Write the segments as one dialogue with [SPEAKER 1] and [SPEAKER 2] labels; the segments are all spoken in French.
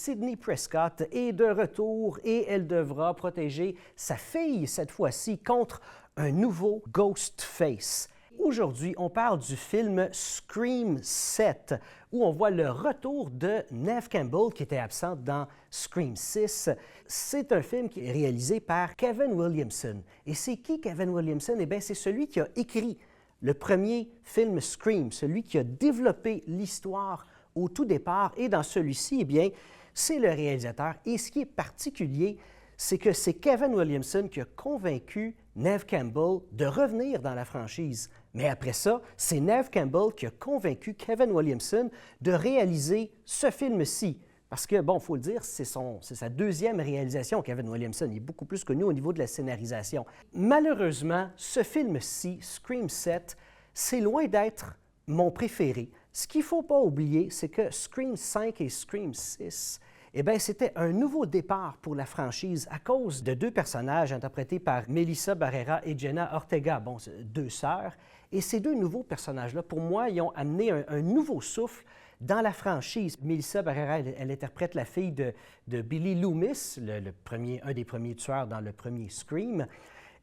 [SPEAKER 1] Sidney Prescott est de retour et elle devra protéger sa fille, cette fois-ci, contre un nouveau Ghostface. Aujourd'hui, on parle du film Scream 7, où on voit le retour de Neve Campbell, qui était absente dans Scream 6. C'est un film qui est réalisé par Kevin Williamson. Et c'est qui Kevin Williamson? Eh bien, c'est celui qui a écrit le premier film Scream, celui qui a développé l'histoire au tout départ. Et dans celui-ci, eh bien, c'est le réalisateur. Et ce qui est particulier, c'est que c'est Kevin Williamson qui a convaincu Neve Campbell de revenir dans la franchise. Mais après ça, c'est Neve Campbell qui a convaincu Kevin Williamson de réaliser ce film-ci. Parce que, bon, il faut le dire, c'est sa deuxième réalisation, Kevin Williamson. Il est beaucoup plus connu au niveau de la scénarisation. Malheureusement, ce film-ci, Scream 7, c'est loin d'être mon préféré. Ce qu'il ne faut pas oublier, c'est que Scream 5 et Scream 6, eh bien, c'était un nouveau départ pour la franchise à cause de deux personnages interprétés par Melissa Barrera et Jenna Ortega, bon, deux sœurs. Et ces deux nouveaux personnages-là, pour moi, ils ont amené un nouveau souffle dans la franchise. Melissa Barrera, elle interprète la fille de Billy Loomis, un des premiers tueurs dans le premier Scream.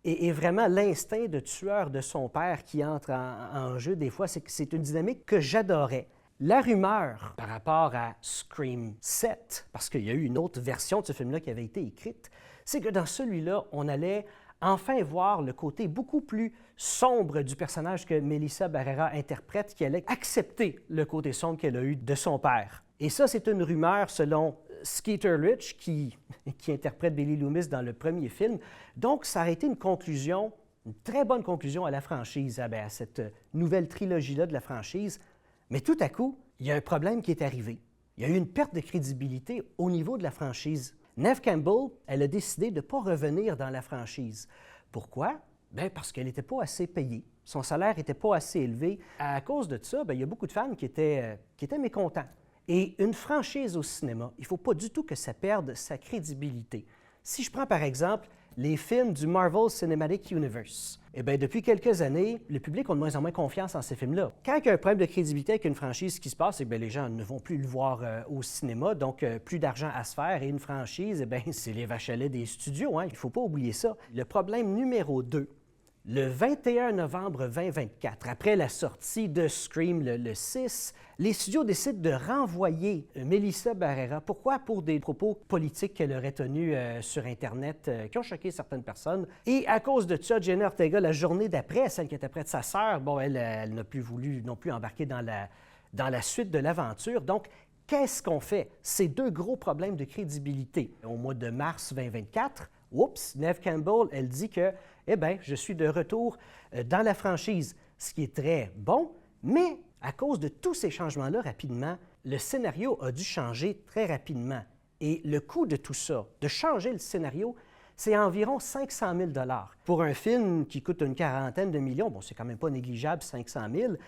[SPEAKER 1] Et vraiment, l'instinct de tueur de son père qui entre en jeu, des fois, c'est une dynamique que j'adorais. La rumeur par rapport à Scream 7, parce qu'il y a eu une autre version de ce film-là qui avait été écrite, c'est que dans celui-là, on allait enfin voir le côté beaucoup plus sombre du personnage que Melissa Barrera interprète, qui allait accepter le côté sombre qu'elle a eu de son père. Et ça, c'est une rumeur selon Skeeter Rich, qui interprète Billy Loomis dans le premier film. Donc, ça a été une conclusion, une très bonne conclusion à la franchise, à cette nouvelle trilogie-là de la franchise. Mais tout à coup, il y a un problème qui est arrivé. Il y a eu une perte de crédibilité au niveau de la franchise. Neve Campbell, elle a décidé de ne pas revenir dans la franchise. Pourquoi? Bien, parce qu'elle n'était pas assez payée. Son salaire n'était pas assez élevé. À cause de ça, bien, il y a beaucoup de fans qui étaient mécontents. Et une franchise au cinéma, il ne faut pas du tout que ça perde sa crédibilité. Si je prends par exemple les films du Marvel Cinematic Universe, eh bien, depuis quelques années, le public a de moins en moins confiance en ces films-là. Quand il y a un problème de crédibilité avec une franchise, ce qui se passe, eh bien, les gens ne vont plus le voir au cinéma, donc plus d'argent à se faire. Et une franchise, eh bien, c'est les vaches à lait des studios, hein? Il ne faut pas oublier ça. Le problème numéro 2, le 21 novembre 2024, après la sortie de Scream, le 6, les studios décident de renvoyer Melissa Barrera. Pourquoi? Pour des propos politiques qu'elle aurait tenus sur Internet qui ont choqué certaines personnes. Et à cause de ça, Jenna Ortega, la journée d'après, celle qui était près de sa sœur, bon, elle n'a plus voulu non plus embarquer dans la suite de l'aventure. Donc, qu'est-ce qu'on fait? C'est deux gros problèmes de crédibilité. Au mois de mars 2024, oups, Neve Campbell, elle dit que, eh bien, je suis de retour dans la franchise, ce qui est très bon, mais à cause de tous ces changements-là, rapidement, le scénario a dû changer très rapidement. Et le coût de tout ça, de changer le scénario, c'est environ 500 000 $. Pour un film qui coûte une quarantaine de millions, bon, c'est quand même pas négligeable, 500 000 $.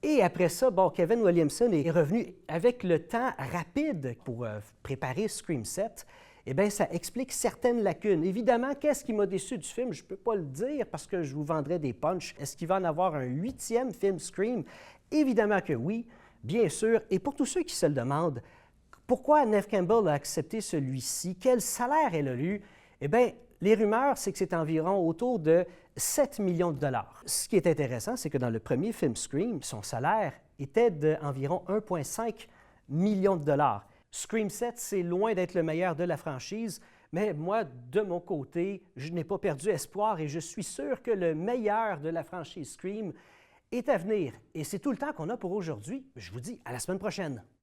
[SPEAKER 1] Et après ça, bon, Kevin Williamson est revenu avec le temps rapide pour préparer Scream 7. Eh bien, ça explique certaines lacunes. Évidemment, qu'est-ce qui m'a déçu du film? Je ne peux pas le dire parce que je vous vendrais des punchs. Est-ce qu'il va en avoir un 8e film Scream? Évidemment que oui, bien sûr. Et pour tous ceux qui se le demandent, pourquoi Neve Campbell a accepté celui-ci? Quel salaire elle a eu? Eh bien, les rumeurs, c'est que c'est environ autour de 7 millions de $. Ce qui est intéressant, c'est que dans le premier film Scream, son salaire était d'environ 1,5 million de $. Scream 7, c'est loin d'être le meilleur de la franchise, mais moi, de mon côté, je n'ai pas perdu espoir et je suis sûr que le meilleur de la franchise Scream est à venir. Et c'est tout le temps qu'on a pour aujourd'hui. Je vous dis à la semaine prochaine.